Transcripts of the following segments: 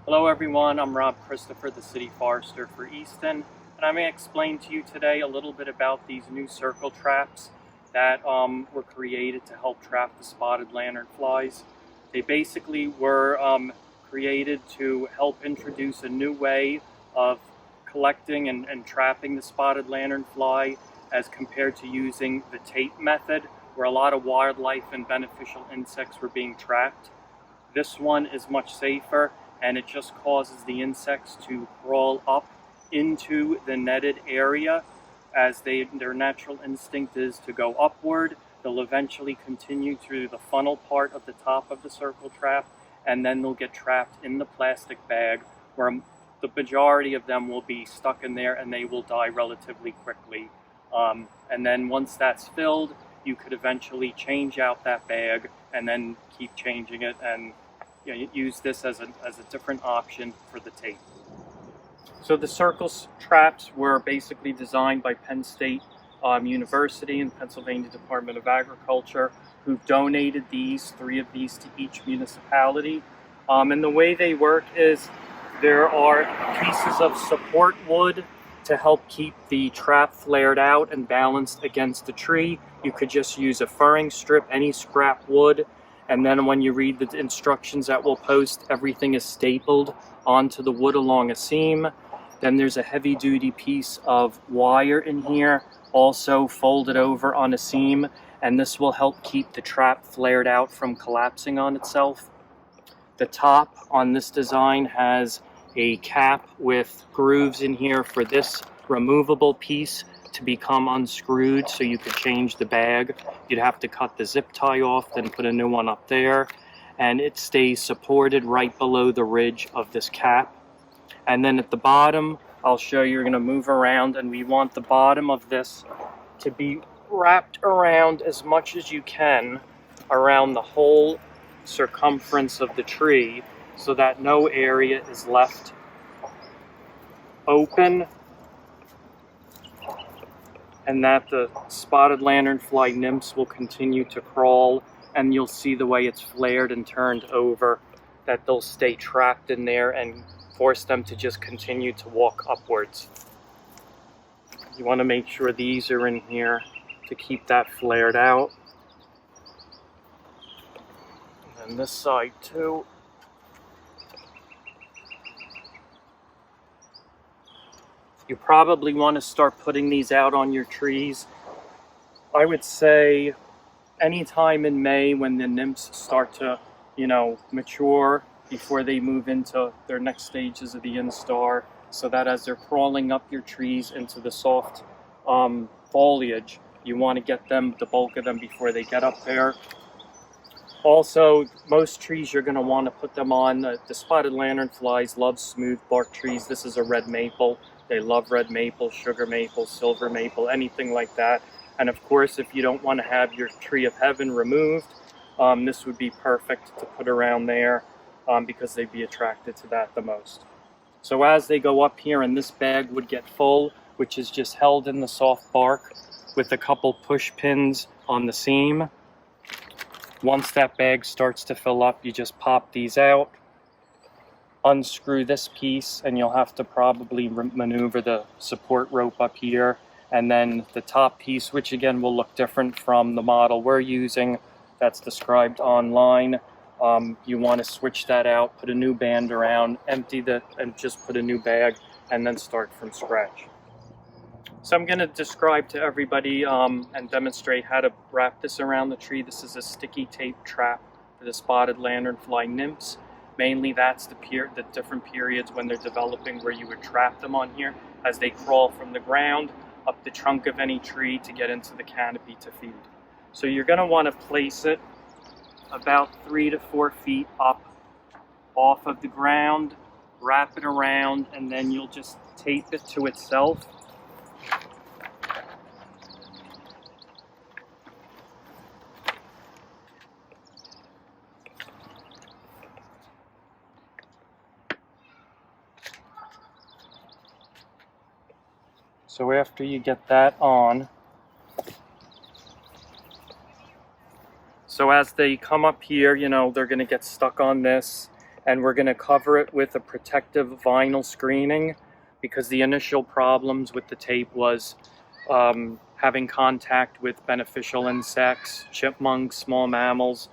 Hello everyone, I'm Rob Christopher, the City Forester for Easton, and I'm going to explain to you today a little bit about these new circle traps that were created to help trap the spotted lanternflies. They basically were created to help introduce a new way of collecting and trapping the spotted lanternfly as compared to using the tape method, where a lot of wildlife and beneficial insects were being trapped. This one is much safer, and it just causes the insects to crawl up into the netted area as their natural instinct is to go upward. They'll eventually continue through the funnel part of the top of the circle trap, and then they'll get trapped in the plastic bag where the majority of them will be stuck in there and they will die relatively quickly. And then once that's filled, you could eventually change out that bag and then keep changing it and use this as a different option for the tape. So the circle traps were basically designed by Penn State University and Pennsylvania Department of Agriculture, who donated three of these to each municipality. And the way they work is there are pieces of support wood to help keep the trap flared out and balanced against the tree. You could just use a furring strip, any scrap wood, and then when you read the instructions that we'll post, everything is stapled onto the wood along a seam. Then there's a heavy-duty piece of wire in here, also folded over on a seam, and this will help keep the trap flared out from collapsing on itself. The top on this design has a cap with grooves in here for this removable piece to become unscrewed, so you could change the bag. You'd have to cut the zip tie off, then put a new one up there, and it stays supported right below the ridge of this cap. And then at the bottom, I'll show you, you're going to move around, and we want the bottom of this to be wrapped around as much as you can around the whole circumference of the tree, so that no area is left open, and that the spotted lanternfly nymphs will continue to crawl, and you'll see the way it's flared and turned over, that they'll stay trapped in there and force them to just continue to walk upwards. You want to make sure these are in here to keep that flared out. And this side too. You probably want to start putting these out on your trees, I would say anytime in May, when the nymphs start to, mature before they move into their next stages of the instar, so that as they're crawling up your trees into the soft foliage, you want to get them, the bulk of them, before they get up there. Also, most trees you're going to want to put them on. The spotted lanternflies love smooth bark trees. This is a red maple. They love red maple, sugar maple, silver maple, anything like that. And of course, if you don't want to have your tree of heaven removed, this would be perfect to put around there because they'd be attracted to that the most. So as they go up here, and this bag would get full, which is just held in the soft bark with a couple push pins on the seam. Once that bag starts to fill up, you just pop these out, unscrew this piece, and you'll have to probably maneuver the support rope up here, and then the top piece, which again will look different from the model we're using that's described online. You want to switch that out, put a new band around, empty and just put a new bag, and then start from scratch. So I'm going to describe to everybody and demonstrate how to wrap this around the tree. This is a sticky tape trap for the spotted lanternfly nymphs. Mainly that's the different periods when they're developing, where you would trap them on here as they crawl from the ground up the trunk of any tree to get into the canopy to feed. So you're going to want to place it about 3 to 4 feet up off of the ground, wrap it around, and then you'll just tape it to itself. So after you get that on, so as they come up here, they're going to get stuck on this, and we're going to cover it with a protective vinyl screening, because the initial problems with the tape was having contact with beneficial insects, chipmunks, small mammals,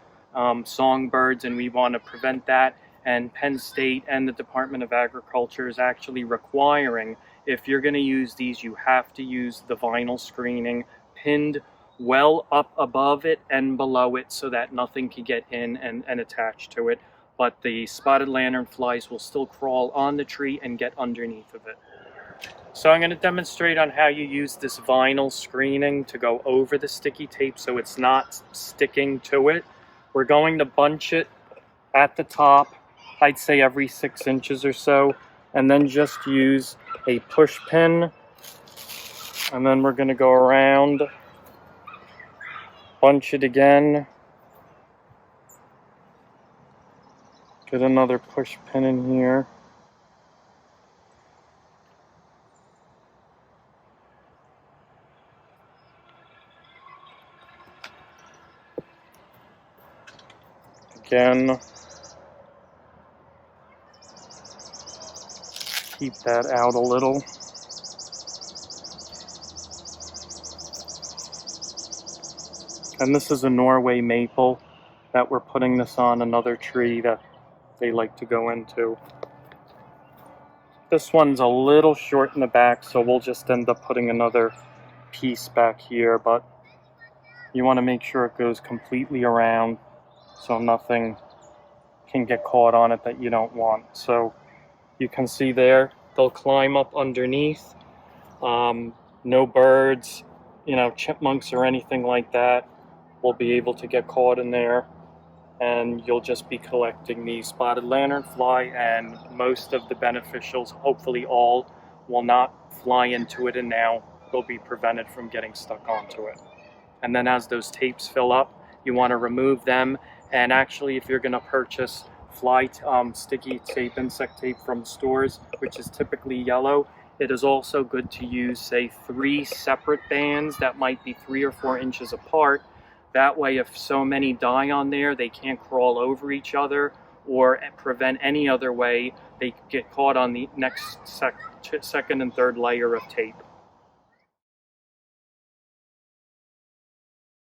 songbirds, and we want to prevent that. And Penn State and the Department of Agriculture is actually requiring, if you're going to use these, you have to use the vinyl screening pinned well up above it and below it so that nothing can get in and attach to it. But the spotted lanternflies will still crawl on the tree and get underneath of it. So I'm going to demonstrate on how you use this vinyl screening to go over the sticky tape so it's not sticking to it. We're going to bunch it at the top, I'd say every 6 inches or so, and then just use a push pin, and then we're going to go around, bunch it again, get another push pin in here. Again, keep that out a little. And this is a Norway maple that we're putting this on another tree that they like to go into. This one's a little short in the back, so we'll just end up putting another piece back here, but you want to make sure it goes completely around so nothing can get caught on it that you don't want. So you can see there, they'll climb up underneath. No birds, chipmunks or anything like that will be able to get caught in there. And you'll just be collecting the spotted lanternfly, and most of the beneficials, hopefully all, will not fly into it, and now they'll be prevented from getting stuck onto it. And then as those tapes fill up, you want to remove them. And actually, if you're going to purchase sticky tape, insect tape from stores, which is typically yellow, it is also good to use, say, 3 separate bands that might be 3 or 4 inches apart. That way, if so many die on there, they can't crawl over each other or prevent any other way they get caught on the next second and third layer of tape.